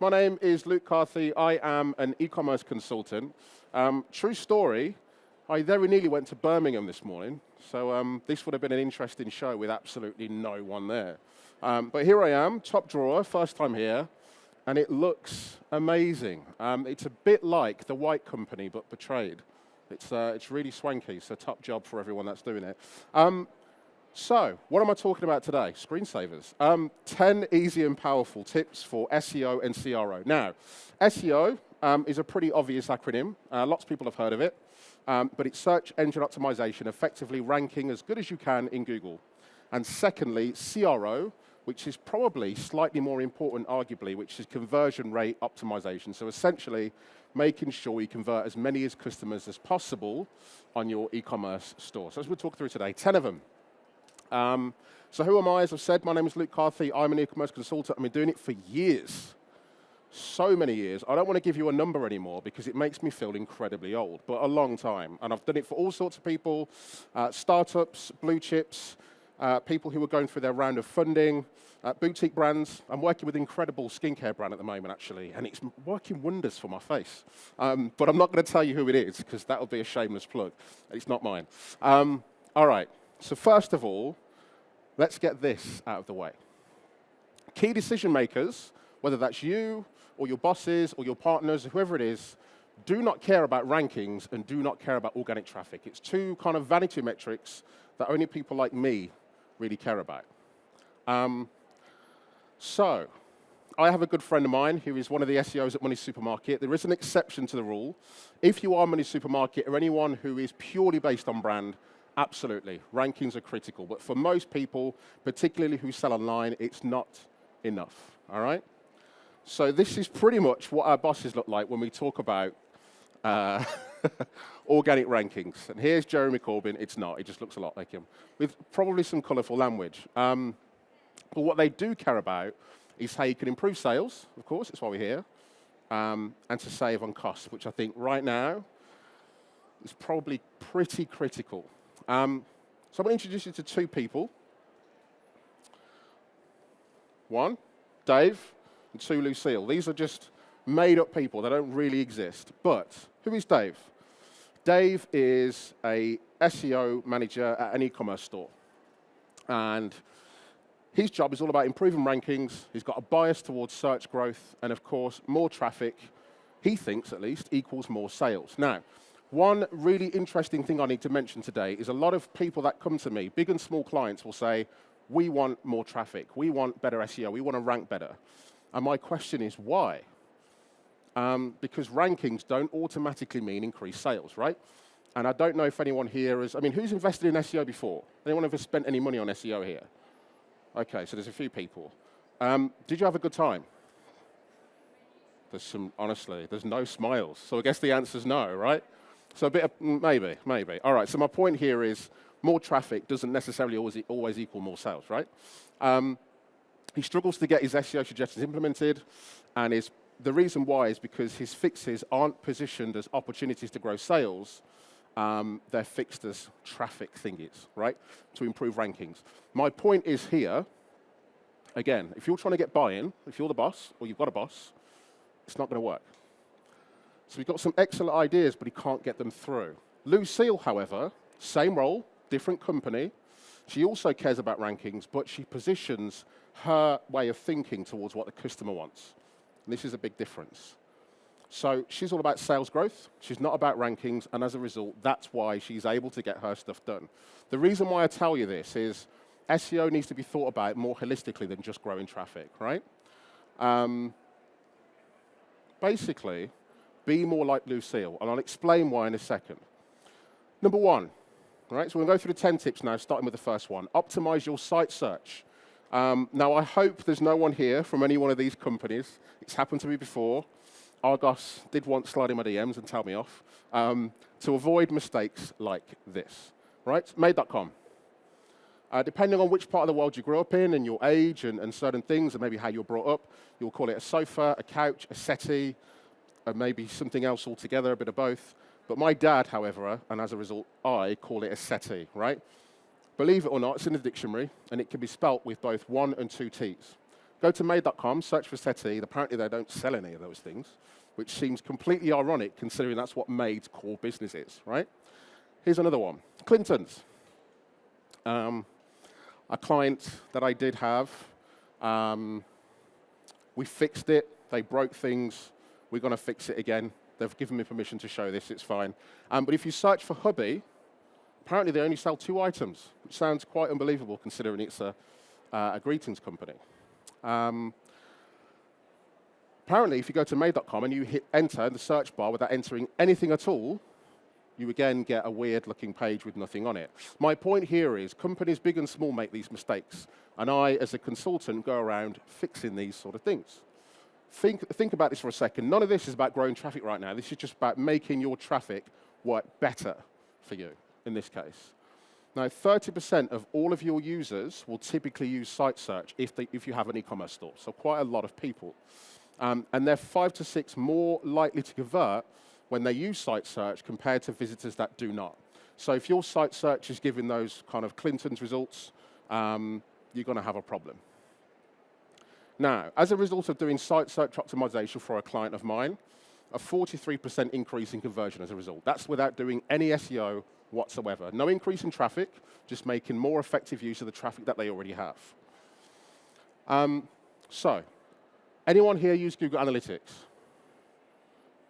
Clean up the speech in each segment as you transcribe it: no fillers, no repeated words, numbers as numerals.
My name is Luke Carthy. I am an e-commerce consultant. True story, I very nearly went to Birmingham this morning, so this would have been an interesting show with absolutely no one there. But here I am, top drawer, first time here, and it looks amazing. It's a bit like The White Company, but portrayed. It's really swanky, so top job for everyone that's doing it. So, what am I talking about today? Screensavers. 10 easy and powerful tips for SEO and CRO. Now, SEO is a pretty obvious acronym. Lots of people have heard of it. But it's search engine optimization, effectively ranking as good as you can in Google. And secondly, CRO, which is probably slightly more important, arguably, which is conversion rate optimization. So essentially, making sure you convert as many as customers as possible on your e-commerce store. So as we'll talk through today, 10 of them. So who am I? As I've said, my name is Luke Carthy. I'm an e-commerce consultant. I've been doing it for years, so many years. I don't want to give you a number anymore because it makes me feel incredibly old, but a long time. And I've done it for all sorts of people, startups, blue chips, people who are going through their round of funding, boutique brands. I'm working with an incredible skincare brand at the moment, actually, and it's working wonders for my face. But I'm not going to tell you who it is because that would be a shameless plug. It's not mine. All right. So first of all, let's get this out of the way. Key decision makers, whether that's you or your bosses or your partners, whoever it is, do not care about rankings and do not care about organic traffic. It's two kind of vanity metrics that only people like me really care about. So, I have a good friend of mine who is one of the SEOs at Money Supermarket. There is an exception to the rule. If you are Money Supermarket or anyone who is purely based on brand, absolutely, rankings are critical. But for most people, particularly who sell online, it's not enough, all right? So this is pretty much what our bosses look like when we talk about organic rankings. And here's Jeremy Corbyn. It's not. It just looks a lot like him, with probably some colorful language. But what they do care about is how you can improve sales, of course, that's why we're here, and to save on costs, which I think right now is probably pretty critical. So I'm going to introduce you to two people. One, Dave, and two, Lucille. These are just made-up people. They don't really exist. But who is Dave? Dave is a SEO manager at an e-commerce store. And his job is all about improving rankings. He's got a bias towards search growth. And, of course, more traffic, he thinks at least, equals more sales. Now, one really interesting thing I need to mention today is a lot of people that come to me, big and small clients, will say, we want more traffic. We want better SEO. We want to rank better. And my question is, why? Because rankings don't automatically mean increased sales, right? And I don't know if anyone here is, who's invested in SEO before? Anyone ever spent any money on SEO here? Okay, so there's a few people. Did you have a good time? Honestly, there's no smiles. So I guess the answer's no, right? So a bit of, maybe. All right, so my point here is more traffic doesn't necessarily always equal more sales, right? He struggles to get his SEO suggestions implemented, and the reason why is because his fixes aren't positioned as opportunities to grow sales. They're fixed as traffic thingies, right, to improve rankings. My point is here, again, if you're trying to get buy-in, if you're the boss or you've got a boss, it's not going to work. So we've got some excellent ideas, but he can't get them through. Lucille, however, same role, different company. She also cares about rankings, but she positions her way of thinking towards what the customer wants. And this is a big difference. So she's all about sales growth. She's not about rankings, and as a result, that's why she's able to get her stuff done. The reason why I tell you this is SEO needs to be thought about more holistically than just growing traffic, right? Basically, be more like Lucille, and I'll explain why in a second. Number one, right, so we're going to go through the 10 tips now, starting with the first one. Optimize your site search. Now, I hope there's no one here from any one of these companies. It's happened to me before. Argos did once slide in my DMs and tell me off. To avoid mistakes like this, right? Made.com. Depending on which part of the world you grew up in and your age and certain things, and maybe how you're brought up, you'll call it a sofa, a couch, a settee, maybe something else altogether, a bit of both. But my dad, however, and as a result, I call it a settee, right? Believe it or not, it's in the dictionary, and it can be spelt with both 1 and 2 T's. Go to made.com, search for settee. Apparently they don't sell any of those things, which seems completely ironic considering that's what Made's core business is, right? Here's another one, Clinton's. A client that I did have, we fixed it, they broke things, we're gonna fix it again. They've given me permission to show this, it's fine. But if you search for Hubby, apparently they only sell 2 items, which sounds quite unbelievable considering it's a greetings company. Apparently, if you go to made.com and you hit enter in the search bar without entering anything at all, you again get a weird-looking page with nothing on it. My point here is companies big and small make these mistakes, and I, as a consultant, go around fixing these sort of things. Think about this for a second. None of this is about growing traffic right now. This is just about making your traffic work better for you, in this case. Now, 30% of all of your users will typically use site search if you have an e-commerce store, so quite a lot of people. And they're 5 to 6 more likely to convert when they use site search compared to visitors that do not. So if your site search is giving those kind of Clinton's results, you're going to have a problem. Now, as a result of doing site search optimization for a client of mine, a 43% increase in conversion as a result. That's without doing any SEO whatsoever. No increase in traffic, just making more effective use of the traffic that they already have. So, anyone here use Google Analytics?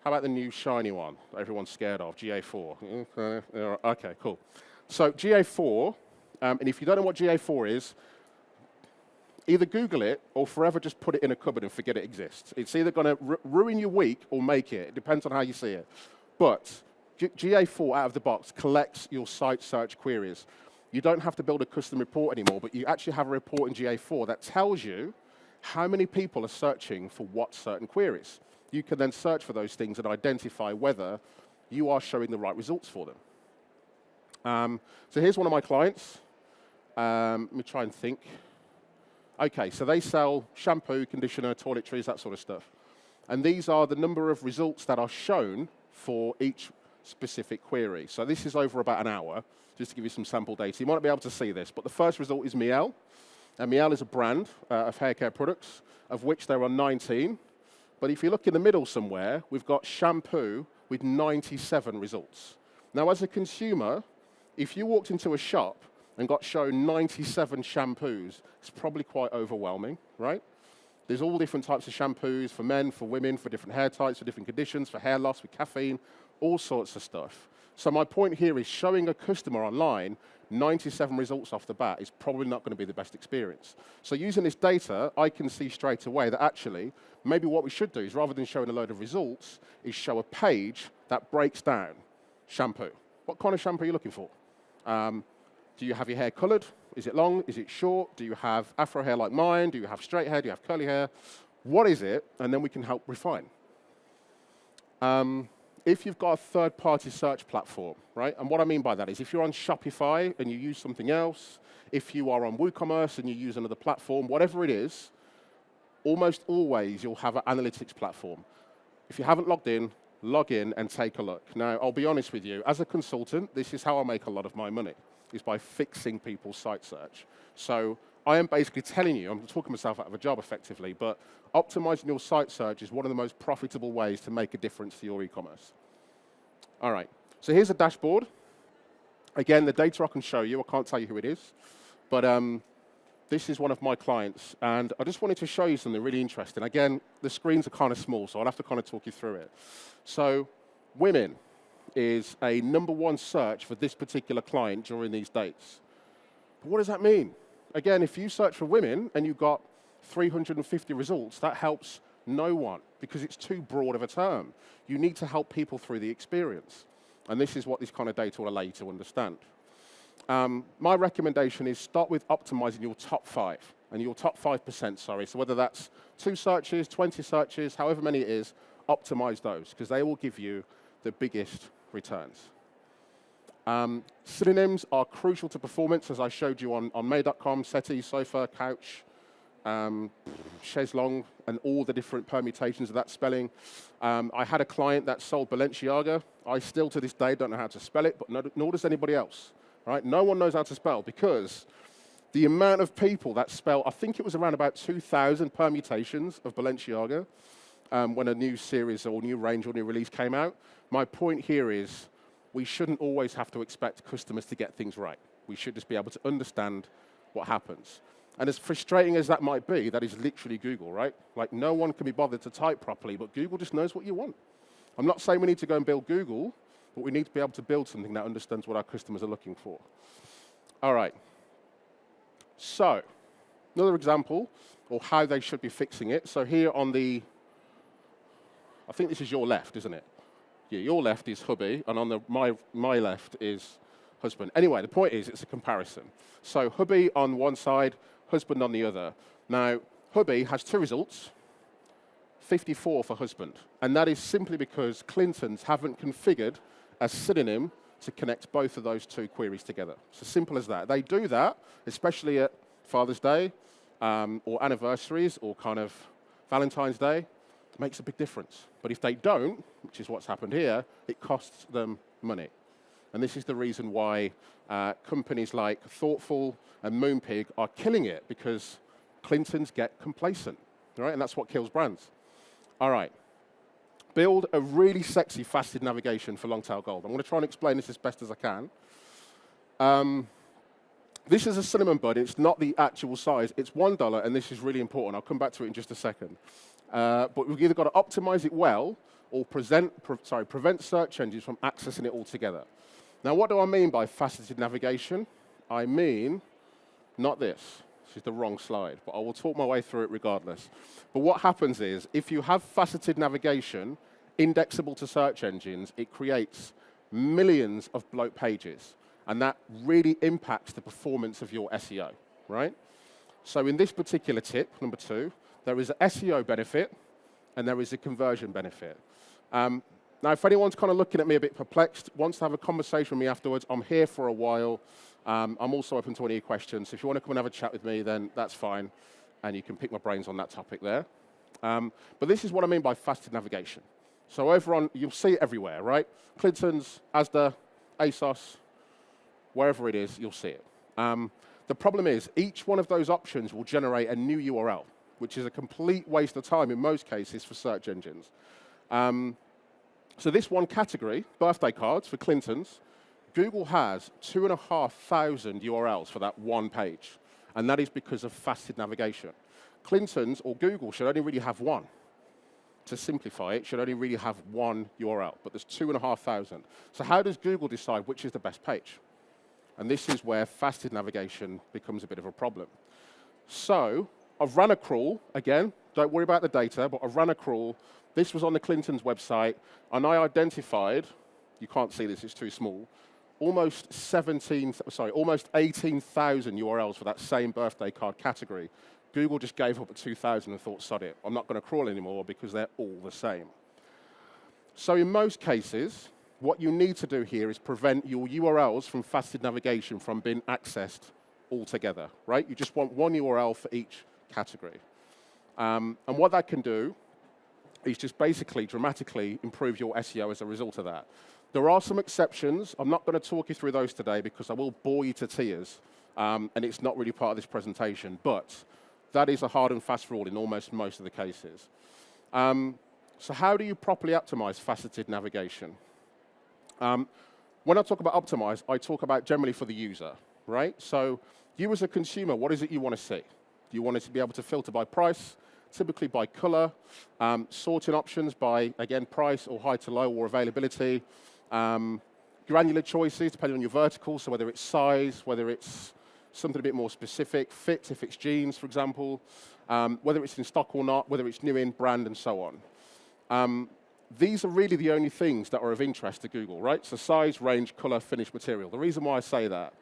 How about the new shiny one that everyone's scared of, GA4? Okay, cool. So GA4, and if you don't know what GA4 is, either Google it or forever just put it in a cupboard and forget it exists. It's either going to ruin your week or make it. It depends on how you see it. But GA4 out of the box collects your site search queries. You don't have to build a custom report anymore, but you actually have a report in GA4 that tells you how many people are searching for what certain queries. You can then search for those things and identify whether you are showing the right results for them. So here's one of my clients. Let me try and think. Okay, so they sell shampoo, conditioner, toiletries, that sort of stuff. And these are the number of results that are shown for each specific query. So this is over about an hour, just to give you some sample data. You might not be able to see this, but the first result is Miele. And Miele is a brand of hair care products, of which there are 19. But if you look in the middle somewhere, we've got shampoo with 97 results. Now, as a consumer, if you walked into a shop and got shown 97 shampoos, it's probably quite overwhelming, right? There's all different types of shampoos for men, for women, for different hair types, for different conditions, for hair loss, with caffeine, all sorts of stuff. So my point here is showing a customer online 97 results off the bat is probably not going to be the best experience. So using this data, I can see straight away that actually, maybe what we should do is rather than showing a load of results, is show a page that breaks down shampoo. What kind of shampoo are you looking for? Do you have your hair colored? Is it long? Is it short? Do you have afro hair like mine? Do you have straight hair? Do you have curly hair? What is it? And then we can help refine. If you've got a third-party search platform, right? And what I mean by that is if you're on Shopify and you use something else, if you are on WooCommerce and you use another platform, whatever it is, almost always you'll have an analytics platform. If you haven't logged in, log in and take a look. Now, I'll be honest with you. As a consultant, this is how I make a lot of my money, is by fixing people's site search. So I am basically telling you, I'm talking myself out of a job effectively, but optimizing your site search is one of the most profitable ways to make a difference to your e-commerce. All right, so here's a dashboard. Again, the data I can show you, I can't tell you who it is, but this is one of my clients, and I just wanted to show you something really interesting. Again, the screens are kind of small, so I'll have to kind of talk you through it. So women is a #1 search for this particular client during these dates. But what does that mean? Again, if you search for women and you got 350 results, that helps no one because it's too broad of a term. You need to help people through the experience. And this is what this kind of data will allow you to understand. My recommendation is start with optimizing your top 5, and your top 5%, sorry. So whether that's 2 searches, 20 searches, however many it is, optimize those because they will give you the biggest returns. Synonyms are crucial to performance, as I showed you on May.com, settee, sofa, couch, chaise longue, and all the different permutations of that spelling. I had a client that sold Balenciaga. I still, to this day, don't know how to spell it, but nor does anybody else. Right? No one knows how to spell because The amount of people that spell, I think it was around about 2,000 permutations of Balenciaga when a new series or new range or new release came out. My point here is we shouldn't always have to expect customers to get things right. We should just be able to understand what happens. And as frustrating as that might be, that is literally Google, right? Like, no one can be bothered to type properly, but Google just knows what you want. I'm not saying we need to go and build Google, but we need to be able to build something that understands what our customers are looking for. All right. So, another example of how they should be fixing it. So here on the, I think this is your left, isn't it? Yeah, your left is hubby, and on my left is husband. Anyway, the point is it's a comparison. So hubby on one side, husband on the other. Now, hubby has two results, 54 for husband. And that is simply because Clintons haven't configured a synonym to connect both of those two queries together. It's as simple as that. They do that, especially at Father's Day or anniversaries or kind of Valentine's Day. It makes a big difference. But if they don't, which is what's happened here, it costs them money. And this is the reason why companies like Thoughtful and Moonpig are killing it, because Clintons get complacent, right? And that's what kills brands. All right. Build a really sexy faceted navigation for long tail gold. I'm going to try and explain this as best as I can. This is a cinnamon bud. It's not the actual size. It's $1, and this is really important. I'll come back to it in just a second. But we've either got to optimize it well or prevent search engines from accessing it altogether. Now, what do I mean by faceted navigation? I mean, not this. This is the wrong slide, but I will talk my way through it regardless. But what happens is, if you have faceted navigation indexable to search engines, it creates millions of bloat pages, and that really impacts the performance of your SEO, right? So in this particular tip, number 2, there is an SEO benefit, and there is a conversion benefit. Now, if anyone's kind of looking at me a bit perplexed, wants to have a conversation with me afterwards, I'm here for a while. I'm also open to any questions. So if you want to come and have a chat with me, then that's fine, and you can pick my brains on that topic there. But this is what I mean by faceted navigation. So over on, you'll see it everywhere, right? Clinton's, Asda, Asos, wherever it is, you'll see it. The problem is, each one of those options will generate a new URL, which is a complete waste of time in most cases for search engines. So this one category, birthday cards for Clintons, Google has 2,500 URLs for that one page. And that is because of faceted navigation. Clintons or Google should only really have one. To simplify it, should only really have one URL, but there's 2,500. So how does Google decide which is the best page? And this is where faceted navigation becomes a bit of a problem. So I've run a crawl, again, don't worry about the data, but I've run a crawl. This was on the Clintons website, and I identified, you can't see this, it's too small, almost 18,000 URLs for that same birthday card category. Google just gave up at 2,000 and thought, sod it, I'm not going to crawl anymore because they're all the same. So in most cases, what you need to do here is prevent your URLs from faceted navigation from being accessed altogether, right? You just want one URL for each category. And what that can do is just basically dramatically improve your SEO as a result of that. There are some exceptions. I'm not going to talk you through those today because I will bore you to tears, and it's not really part of this presentation, but that is a hard and fast rule in almost most of the cases. So how do you properly optimize faceted navigation? When I talk about optimize, I talk about generally for the user, right? So you as a consumer, what is it you want to see? Do you want it to be able to filter by price, typically by color, sorting options by, again, price or high to low or availability, granular choices depending on your vertical, so whether it's size, whether it's something a bit more specific, fit if it's jeans, for example, whether it's in stock or not, whether it's new in brand, and so on. These are really the only things that are of interest to Google, right? So size, range, color, finish, material. The reason why I say that,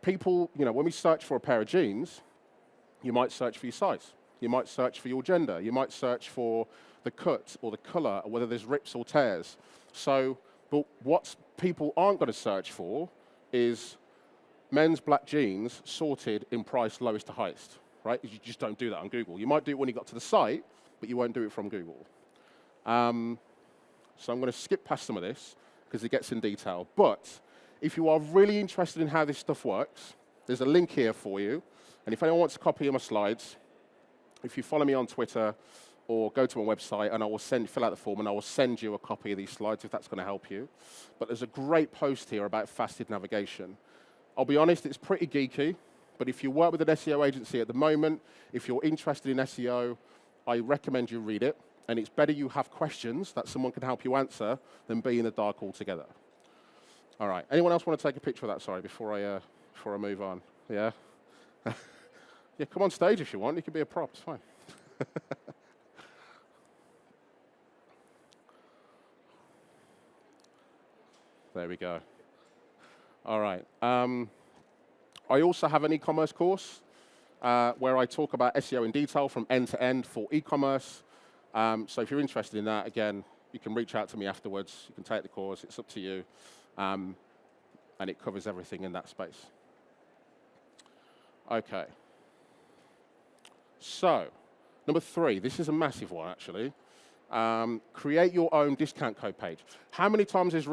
people, when we search for a pair of jeans, you might search for your size. You might search for your gender. You might search for the cut or the color, or whether there's rips or tears. So, but what people aren't going to search for is men's black jeans sorted in price lowest to highest, right? You just don't do that on Google. You might do it when you got to the site, but you won't do it from Google. So I'm going to skip past some of this because it gets in detail. But if you are really interested in how this stuff works, there's a link here for you. And if anyone wants a copy of my slides, if you follow me on Twitter or go to my website, and I will fill out the form, and I will send you a copy of these slides if that's going to help you. But there's a great post here about faceted navigation. I'll be honest, it's pretty geeky, but if you work with an SEO agency at the moment, if you're interested in SEO, I recommend you read it. And it's better you have questions that someone can help you answer than be in the dark altogether. All right. Anyone else want to take a picture of that? Sorry, before I move on. Yeah. Yeah. Come on stage if you want. You can be a prop. It's fine. There we go. All right. I also have an e-commerce course where I talk about SEO in detail from end to end for e-commerce. So if you're interested in that, again, you can reach out to me afterwards. You can take the course. It's up to you. And it covers everything in that space. OK. So number 3, this is a massive one, actually. Create your own discount code page. How many times as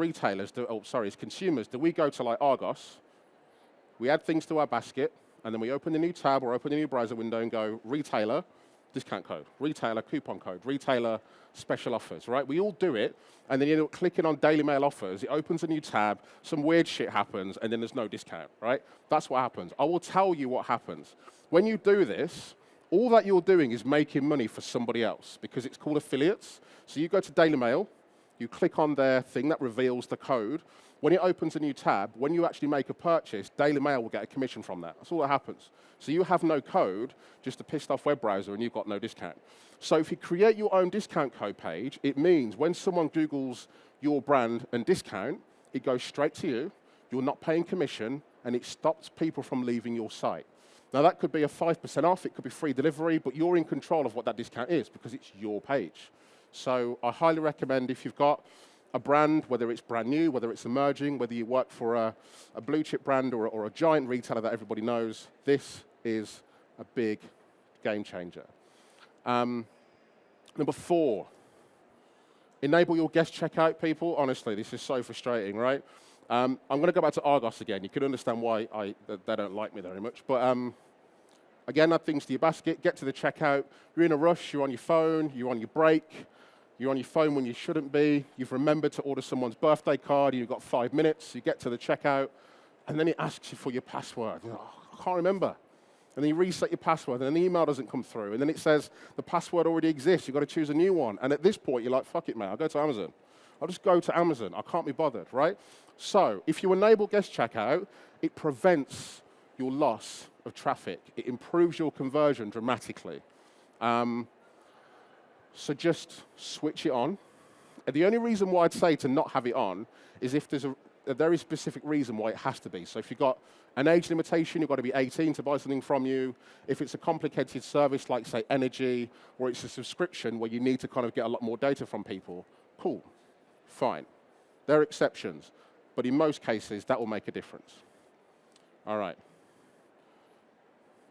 consumers, do we go to like Argos, we add things to our basket, and then we open a new tab or open a new browser window and go, retailer, discount code, retailer, coupon code, retailer, special offers, right? We all do it, and then you end up clicking on Daily Mail offers, it opens a new tab, some weird shit happens, and then there's no discount, right? That's what happens. I will tell you what happens. When you do this, all that you're doing is making money for somebody else because it's called affiliates. So you go to Daily Mail, you click on their thing that reveals the code. When it opens a new tab, when you actually make a purchase, Daily Mail will get a commission from that. That's all that happens. So you have no code, just a pissed off web browser, and you've got no discount. So if you create your own discount code page, it means when someone Googles your brand and discount, it goes straight to you, you're not paying commission, and it stops people from leaving your site. Now, that could be a 5% off, it could be free delivery, but you're in control of what that discount is because it's your page. So I highly recommend if you've got a brand, whether it's brand new, whether it's emerging, whether you work for a blue chip brand or a giant retailer that everybody knows, this is a big game changer. Number 4, enable your guest checkout, people. Honestly, this is so frustrating, right? I'm going to go back to Argos again. You can understand why they don't like me very much. But again, add things to your basket, get to the checkout. You're in a rush, you're on your phone, you're on your break. You're on your phone when you shouldn't be. You've remembered to order someone's birthday card. You've got 5 minutes. You get to the checkout, and then it asks you for your password. You're like, oh, I can't remember. And then you reset your password, and then the email doesn't come through. And then it says the password already exists. You've got to choose a new one. And at this point, you're like, fuck it, man. I'll go to Amazon. I'll just go to Amazon. I can't be bothered, right? So if you enable guest checkout, it prevents your loss of traffic. It improves your conversion dramatically. So just switch it on. And the only reason why I'd say to not have it on is if there's a very specific reason why it has to be. So if you've got an age limitation, you've got to be 18 to buy something from you. If it's a complicated service like, say, energy, or it's a subscription where you need to kind of get a lot more data from people, cool, fine. There are exceptions. But in most cases, that will make a difference. All right.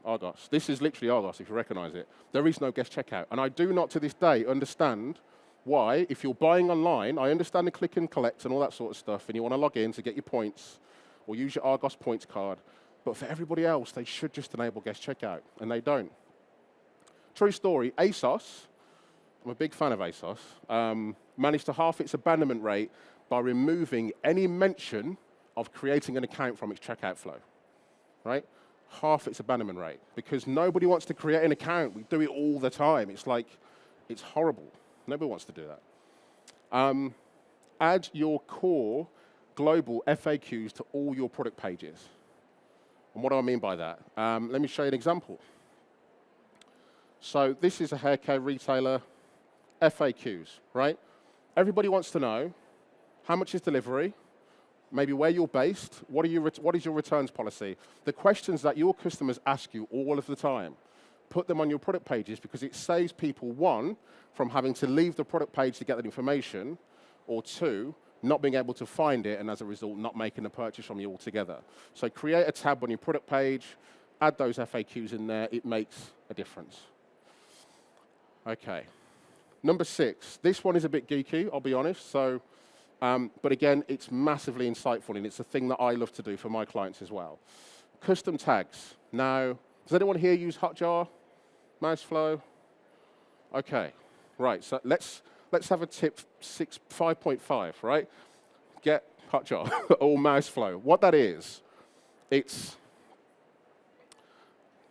Argos. This is literally Argos, if you recognize it. There is no guest checkout. And I do not, to this day, understand why, if you're buying online, I understand the click and collect and all that sort of stuff, and you want to log in to get your points, or use your Argos points card. But for everybody else, they should just enable guest checkout, and they don't. True story, Asos, I'm a big fan of Asos, managed to halve its abandonment rate by removing any mention of creating an account from its checkout flow, right? Half its abandonment rate, because nobody wants to create an account. We do it all the time. It's like, it's horrible. Nobody wants to do that. Add your core global FAQs to all your product pages. And what do I mean by that? Let me show you an example. So this is a hair care retailer, FAQs, right? Everybody wants to know how much is delivery, maybe where you're based, what is your returns policy? The questions that your customers ask you all of the time, put them on your product pages because it saves people, 1, from having to leave the product page to get that information, or 2, not being able to find it and as a result not making a purchase from you altogether. So create a tab on your product page, add those FAQs in there, it makes a difference. Okay. Number 6, this one is a bit geeky, I'll be honest. So, but again, it's massively insightful, and it's a thing that I love to do for my clients as well. Custom tags. Now, does anyone here use Hotjar, Mouseflow? Okay, right, so let's have a tip 5.5, right? Get Hotjar or Mouseflow. What that is, it's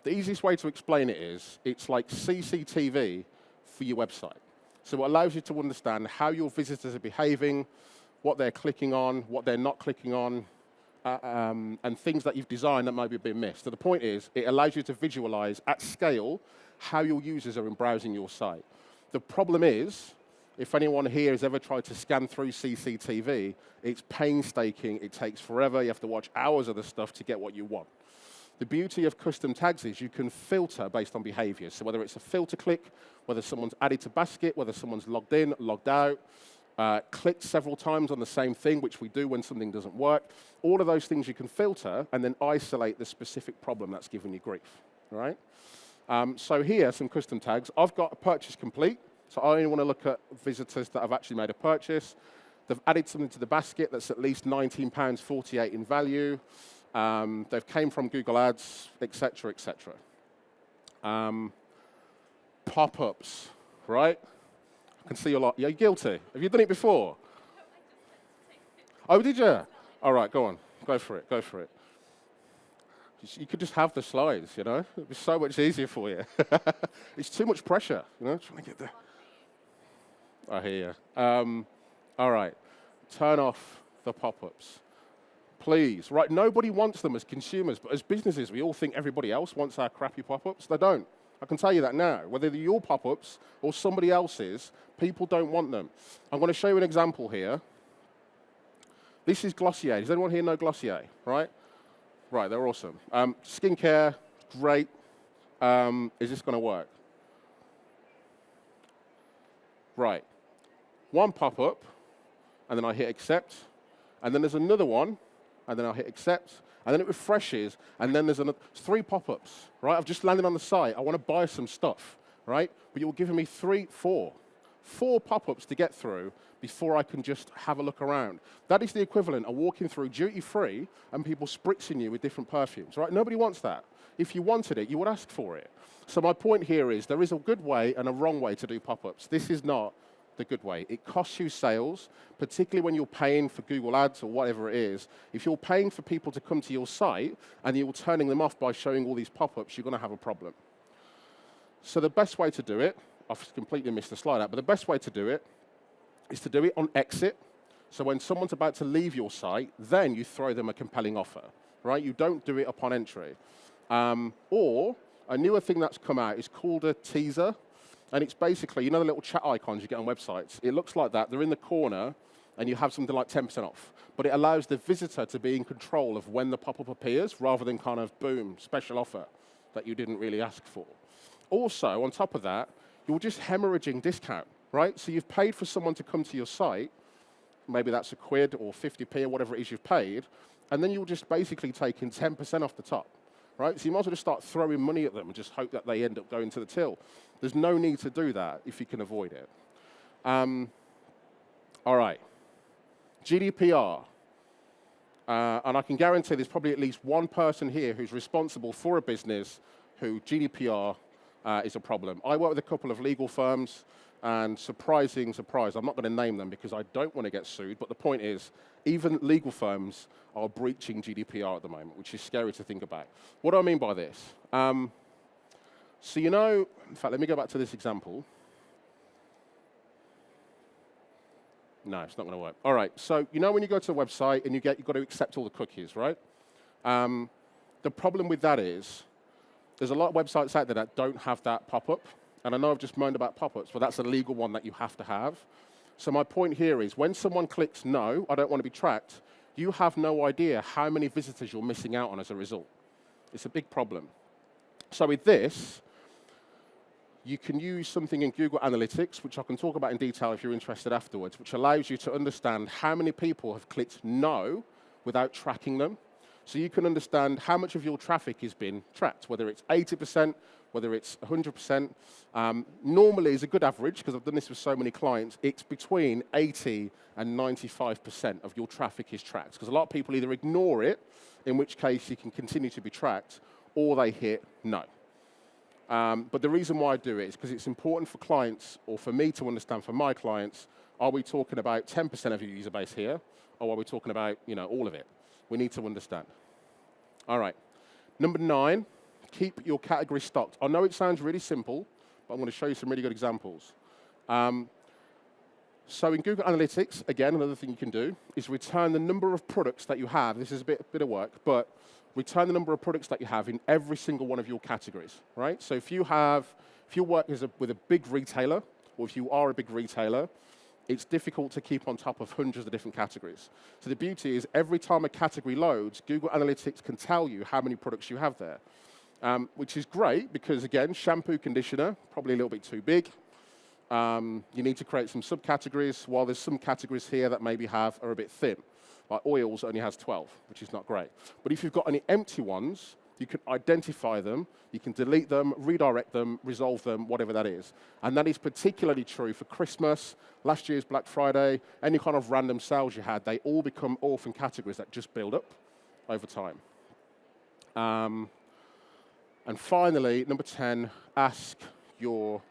the easiest way to explain it is it's like CCTV for your website. So it allows you to understand how your visitors are behaving, what they're clicking on, what they're not clicking on, and things that you've designed that might be being missed. So the point is, it allows you to visualize at scale how your users are browsing your site. The problem is, if anyone here has ever tried to scan through CCTV, it's painstaking, it takes forever, you have to watch hours of the stuff to get what you want. The beauty of custom tags is you can filter based on behavior. So whether it's a filter click, whether someone's added to basket, whether someone's logged in, logged out, clicked several times on the same thing, which we do when something doesn't work. All of those things you can filter and then isolate the specific problem that's giving you grief, right? So here, some custom tags. I've got a purchase complete, so I only want to look at visitors that have actually made a purchase. They've added something to the basket that's at least £19.48 in value. They've came from Google Ads, et cetera, et cetera. Pop-ups, right? I can see a lot. You're guilty. Have you done it before? Oh, did you? All right, go on. Go for it. Go for it. You could just have the slides, you know? It'd be so much easier for you. It's too much pressure, you know, trying to get there. I hear you. All right. Turn off the pop-ups. Please. Right, nobody wants them as consumers, but as businesses, we all think everybody else wants our crappy pop-ups. They don't. I can tell you that now. Whether they're your pop-ups or somebody else's, people don't want them. I'm going to show you an example here. This is Glossier. Does anyone here know Glossier, right? Right, they're awesome. Skincare, great. Is this going to work? Right. One pop-up, and then I hit accept. And then there's another one, and then I hit accept. And then it refreshes, and then there's 3 pop-ups, right? I've just landed on the site. I want to buy some stuff, right? But you're giving me 4 pop-ups to get through before I can just have a look around. That is the equivalent of walking through duty-free and people spritzing you with different perfumes, right? Nobody wants that. If you wanted it, you would ask for it. So my point here is there is a good way and a wrong way to do pop-ups. This is not the good way. It costs you sales, particularly when you're paying for Google Ads or whatever it is. If you're paying for people to come to your site and you're turning them off by showing all these pop-ups, you're going to have a problem. So the best way to do it, I've completely missed the slide out, but the best way to do it is to do it on exit. So when someone's about to leave your site, then you throw them a compelling offer, right? You don't do it upon entry. Or a newer thing that's come out is called a teaser. And it's basically, you know the little chat icons you get on websites? It looks like that. They're in the corner, and you have something like 10% off. But it allows the visitor to be in control of when the pop-up appears, rather than kind of, boom, special offer that you didn't really ask for. Also, on top of that, you're just hemorrhaging discount, right? So you've paid for someone to come to your site. Maybe that's a quid or 50p or whatever it is you've paid. And then you're just basically taking 10% off the top. Right? So you might as well just start throwing money at them and just hope that they end up going to the till. There's no need to do that if you can avoid it. All right. GDPR. And I can guarantee there's probably at least one person here who's responsible for a business who GDPR is a problem. I work with a couple of legal firms, and surprising surprise, I'm not going to name them because I don't want to get sued, but the point is, even legal firms are breaching GDPR at the moment, which is scary to think about. What do I mean by this? So you know, in fact, let me go back to this example. No, it's not going to work. All right, so you know when you go to a website and you've got to accept all the cookies, right? The problem with that is there's a lot of websites out there that don't have that pop-up. And I know I've just moaned about pop-ups, but that's a legal one that you have to have. So my point here is when someone clicks no, I don't want to be tracked, you have no idea how many visitors you're missing out on as a result. It's a big problem. So with this, you can use something in Google Analytics, which I can talk about in detail if you're interested afterwards, which allows you to understand how many people have clicked no without tracking them. So you can understand how much of your traffic is being tracked, whether it's 80%, whether it's 100%. Normally, is a good average, because I've done this with so many clients, it's between 80 and 95% of your traffic is tracked. Because a lot of people either ignore it, in which case you can continue to be tracked, or they hit no. But the reason why I do it is because it's important for clients, or for me to understand for my clients, are we talking about 10% of your user base here, or are we talking about all of it? We need to understand. All right. Number 9, keep your category stocked. I know it sounds really simple, but I'm going to show you some really good examples. So in Google Analytics, again, another thing you can do is return the number of products that you have. This is a bit of work, but return the number of products that you have in every single one of your categories, right? So if you work with a big retailer, or if you are a big retailer, it's difficult to keep on top of hundreds of different categories. So the beauty is every time a category loads, Google Analytics can tell you how many products you have there, which is great because, again, shampoo, conditioner, probably a little bit too big. You need to create some subcategories, while there's some categories here that maybe are a bit thin. Like oils only has 12, which is not great. But if you've got any empty ones, you can identify them, you can delete them, redirect them, resolve them, whatever that is. And that is particularly true for Christmas, last year's Black Friday, any kind of random sales you had, they all become orphan categories that just build up over time. And finally, number 10, ask your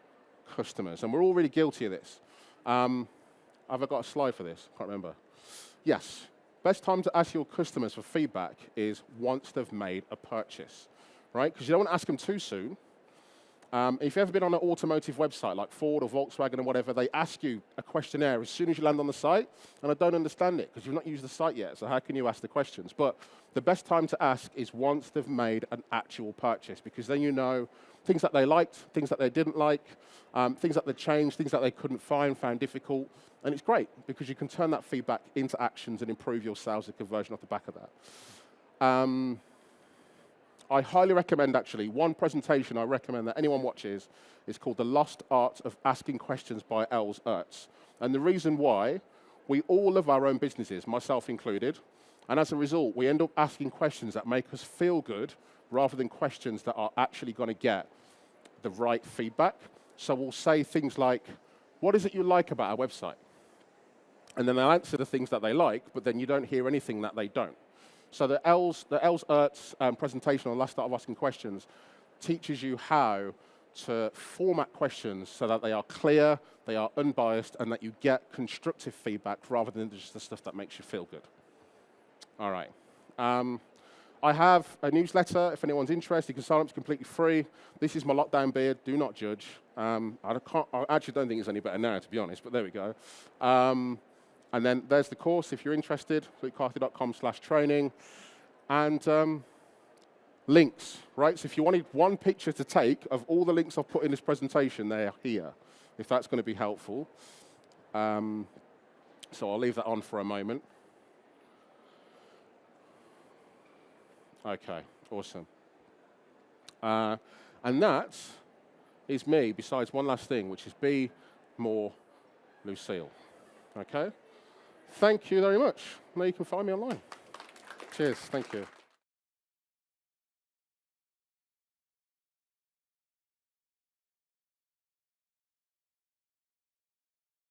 customers. And we're all really guilty of this. Have I got a slide for this? Can't remember. Yes. Best time to ask your customers for feedback is once they've made a purchase, right? Because you don't want to ask them too soon. If you've ever been on an automotive website like Ford or Volkswagen or whatever, they ask you a questionnaire as soon as you land on the site, and I don't understand it because you've not used the site yet, so how can you ask the questions? But the best time to ask is once they've made an actual purchase, because then you know things that they liked, things that they didn't like, things that they changed, things that they couldn't found difficult. And it's great because you can turn that feedback into actions and improve your sales and conversion off the back of that. I highly recommend, actually, one presentation I recommend that anyone watches is called The Lost Art of Asking Questions by Els Ertz. And the reason why, we all love our own businesses, myself included, and as a result, we end up asking questions that make us feel good rather than questions that are actually going to get the right feedback. So we'll say things like, what is it you like about our website? And then they'll answer the things that they like, but then you don't hear anything that they don't. So the Els Ertz presentation on the last art of asking questions teaches you how to format questions so that they are clear, they are unbiased, and that you get constructive feedback rather than just the stuff that makes you feel good. All right. I have a newsletter. If anyone's interested, you can sign up. It's completely free. This is my lockdown beard. Do not judge. I actually don't think it's any better now, to be honest, but there we go. And then there's the course if you're interested, carthy.com/training. And links, right? So if you wanted one picture to take of all the links I've put in this presentation, they are here, if that's going to be helpful. So I'll leave that on for a moment. Okay, awesome. And that is me, besides one last thing, which is be more Lucille. Okay? Thank you very much. Now you can find me online. Cheers. Thank you.